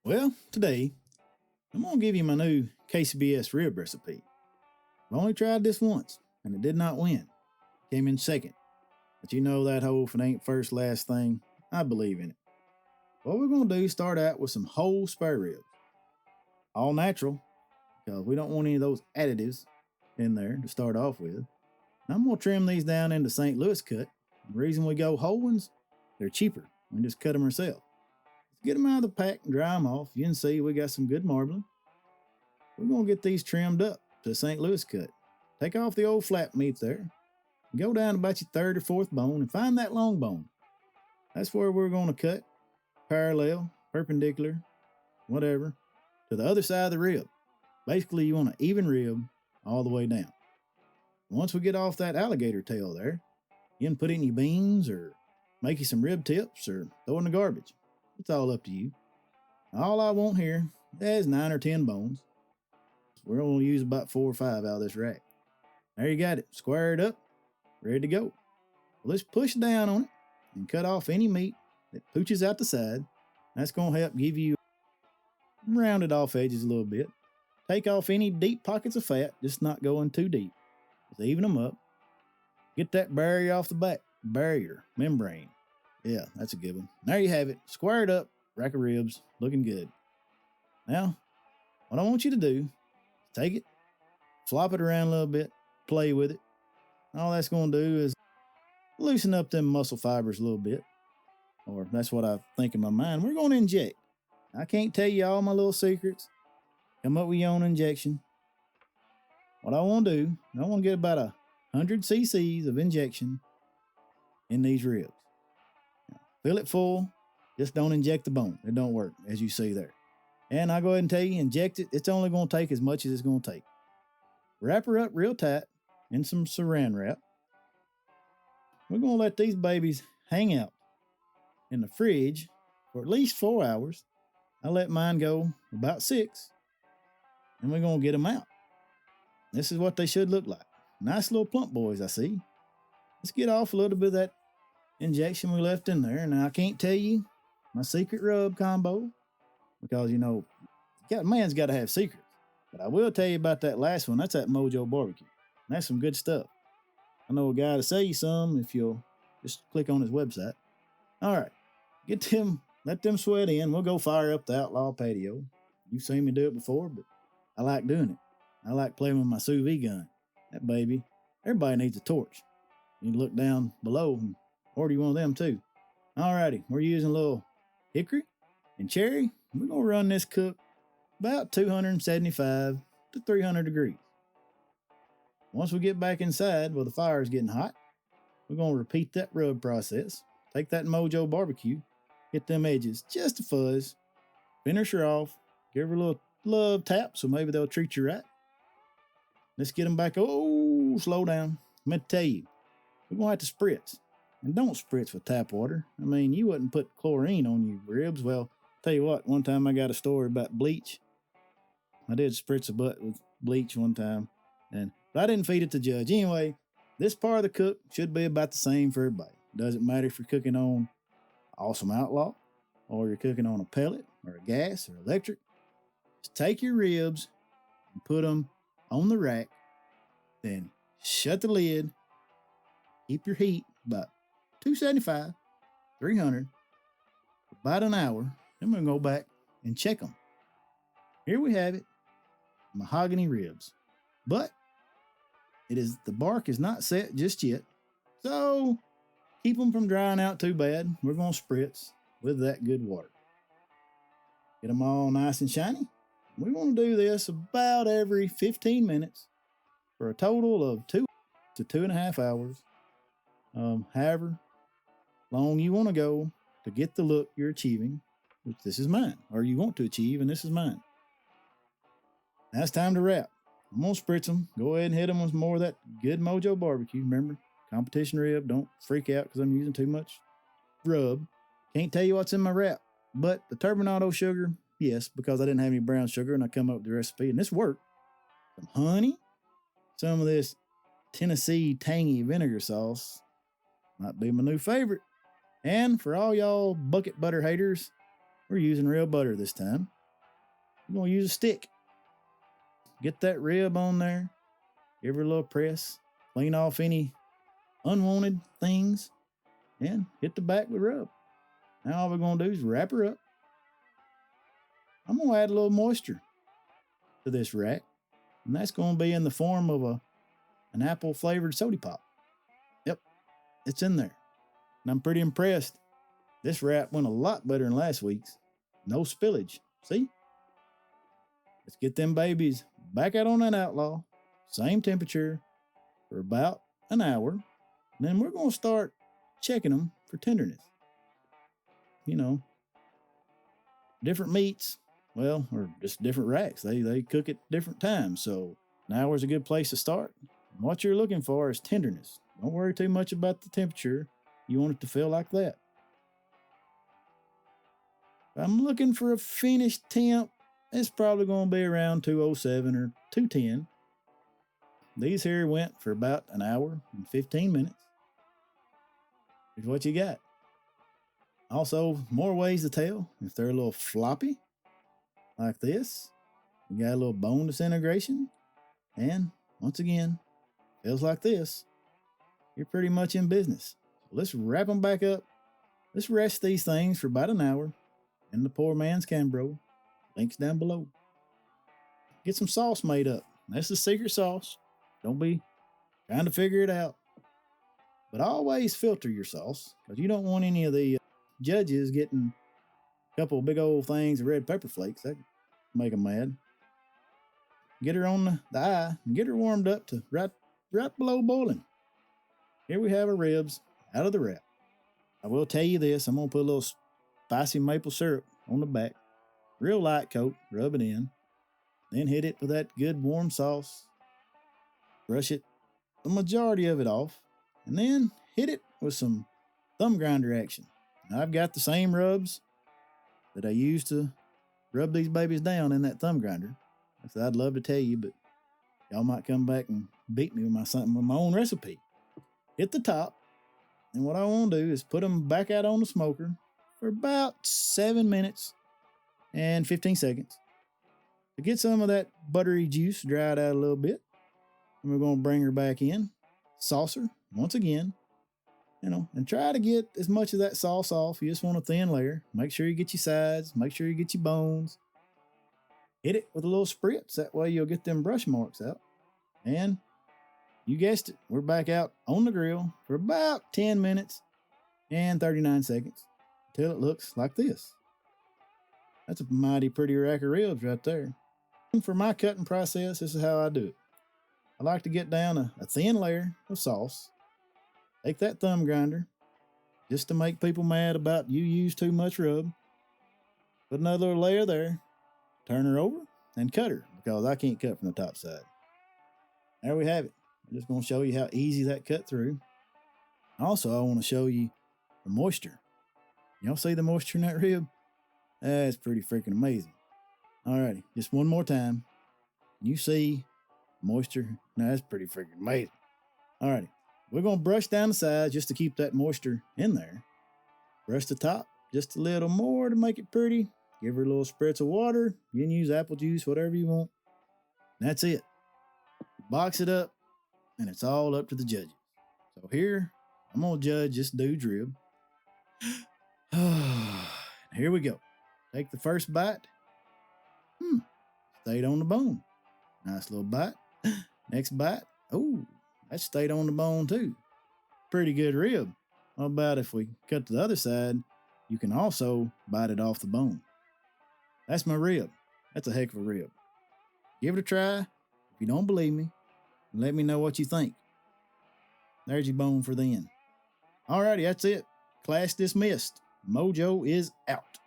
Well, today I'm going to give you my new KCBS rib recipe. I've only tried this once, and it did not win. Came in second. But you know that whole if it ain't first, last thing, I believe in it. What we're going to do is start out with some whole spare ribs. All natural, because we don't want any of those additives in there to start off with. And I'm going to trim these down into St. Louis cut. The reason we go whole ones, they're cheaper. We just cut them ourselves. Get them out of the pack and dry them off. You can see we got some good marbling. We're going to get these trimmed up to St. Louis cut. Take off the old flat meat there. Go down about your third or fourth bone and find that long bone. That's where we're going to cut parallel, perpendicular, whatever, to the other side of the rib. Basically, you want an even rib all the way down. Once we get off that alligator tail there, you can put it in your beans or make you some rib tips or throw it in the garbage. It's all up to you. All I want here is 9 or 10 bones. We're going to use about 4 or 5 out of this rack. There you got it. Square it up. Ready to go. Well, let's push down on it and cut off any meat that pooches out the side. That's going to help give you rounded off edges a little bit. Take off any deep pockets of fat, just not going too deep. Just even them up. Get that barrier off the back. Barrier, membrane. Yeah, that's a good one. There you have it. Squared up, rack of ribs, looking good. Now, what I want you to do is take it, flop it around a little bit, play with it. All that's going to do is loosen up them muscle fibers a little bit. Or that's what I think in my mind. We're going to inject. I can't tell you all my little secrets. Come up with your own injection. What I want to do, I want to get about 100 cc's of injection in these ribs. Fill it full. Just don't inject the bone. It don't work, as you see there. And I'll go ahead and tell you, inject it. It's only going to take as much as it's going to take. Wrap her up real tight in some saran wrap. We're going to let these babies hang out in the fridge for at least 4 hours. I let mine go about 6. And we're going to get them out. This is what they should look like. Nice little plump boys, I see. Let's get off a little bit of that injection we left in there. Now, I can't tell you my secret rub combo because, man's got to have secrets. But I will tell you about that last one. That's that MOJO barbecue. That's some good stuff. I know a guy to sell you some if you'll just click on his website. All right, let them sweat in. We'll go fire up the Outlaw patio. You've seen me do it before, but I like doing it. I like playing with my sous vide gun. That baby, everybody needs a torch. You can look down below and order one of them too. Alrighty, we're using a little hickory and cherry. We're going to run this cook about 275 to 300 degrees. Once we get back inside where the fire is getting hot, we're going to repeat that rub process. Take that MOJO barbecue, get them edges just a fuzz, finish her off, give her a little love tap so maybe they'll treat you right. Let's get them back. Oh, slow down. I'm going to tell you, we're going to have to spritz. And don't spritz with tap water. I mean, you wouldn't put chlorine on your ribs. Well, tell you what, one time I got a story about bleach. I did spritz a butt with bleach one time, but I didn't feed it to judge. Anyway, this part of the cook should be about the same for everybody. Doesn't matter if you're cooking on Awesome Outlaw or you're cooking on a pellet or a gas or electric. Just take your ribs and put them on the rack, then shut the lid, keep your heat about 275, 300, for about an hour. Then we're going to go back and check them. Here we have it, mahogany ribs. But the bark is not set just yet. So keep them from drying out too bad. We're going to spritz with that good water. Get them all nice and shiny. We want to do this about every 15 minutes for a total of 2 to 2.5 hours. However long you want to go to get the look you're achieving, which this is mine, or you want to achieve, and this is mine. Now it's time to wrap. I'm going to spritz them. Go ahead and hit them with more of that good MOJO barbecue. Remember, competition rib. Don't freak out because I'm using too much rub. Can't tell you what's in my wrap, but the turbinado sugar, yes, because I didn't have any brown sugar and I come up with the recipe, and this worked. Some honey, some of this Tennessee tangy vinegar sauce, might be my new favorite. And for all y'all bucket butter haters, we're using real butter this time. You're going to use a stick. Get that rib on there. Give her a little press. Clean off any unwanted things. And hit the back with rub. Now all we're going to do is wrap her up. I'm going to add a little moisture to this rack. And that's going to be in the form of an apple flavored soda pop. Yep, it's in there. And I'm pretty impressed. This wrap went a lot better than last week's. No spillage. See? Let's get them babies back out on that Outlaw. Same temperature for about an hour. And then we're going to start checking them for tenderness. You know, different meats, well, or just different racks. They cook at different times. So an hour is a good place to start. And what you're looking for is tenderness. Don't worry too much about the temperature. You want it to feel like that. I'm looking for a finished temp. It's probably going to be around 207 or 210. These here went for about an hour and 15 minutes. Here's what you got. Also, more ways to tell if they're a little floppy, like this. You got a little bone disintegration. And once again, feels like this. You're pretty much in business. So let's wrap them back up. Let's rest these things for about an hour in the poor man's Cambro. Links down below. Get some sauce made up. That's the secret sauce. Don't be trying to figure it out. But always filter your sauce, because you don't want any of the judges getting a couple of big old things of red pepper flakes. That can make them mad. Get her on the eye and get her warmed up to right below boiling. Here we have our ribs out of the wrap. I will tell you this. I'm going to put a little spicy maple syrup on the back. Real light coat. Rub it in. Then hit it with that good warm sauce. Brush it, the majority of it off. And then hit it with some thumb grinder action. Now, I've got the same rubs that I used to rub these babies down in that thumb grinder. I'd love to tell you, but y'all might come back and beat me with my own recipe. Hit the top, and what I want to do is put them back out on the smoker for about 7 minutes and 15 seconds to get some of that buttery juice dried out a little bit. And we're going to bring her back in, saucer once again, and try to get as much of that sauce off. You just want a thin layer. Make sure you get your sides. Make sure you get your bones. Hit it with a little spritz. That way you'll get them brush marks out. And you guessed it, we're back out on the grill for about 10 minutes and 39 seconds until it looks like this. That's a mighty pretty rack of ribs right there. And for my cutting process, this is how I do it. I like to get down a thin layer of sauce. Take that thumb grinder, just to make people mad about you use too much rub. Put another layer there. Turn her over and cut her, because I can't cut from the top side. There we have it. I'm just going to show you how easy that cut through. Also, I want to show you the moisture. Y'all see the moisture in that rib? That's pretty freaking amazing. Alrighty, just one more time. You see moisture. Now that's pretty freaking amazing. Alrighty, we're going to brush down the sides just to keep that moisture in there. Brush the top just a little more to make it pretty. Give her a little spritz of water. You can use apple juice, whatever you want. And that's it. Box it up, and it's all up to the judges. So here, I'm going to judge this dude's rib. Here we go. Take the first bite. Stayed on the bone. Nice little bite. Next bite. Oh, that stayed on the bone too. Pretty good rib. How about if we cut to the other side, you can also bite it off the bone. That's my rib. That's a heck of a rib. Give it a try. If you don't believe me, let me know what you think. There's your bone for then. Alrighty, that's it. Class dismissed. Mojo is out.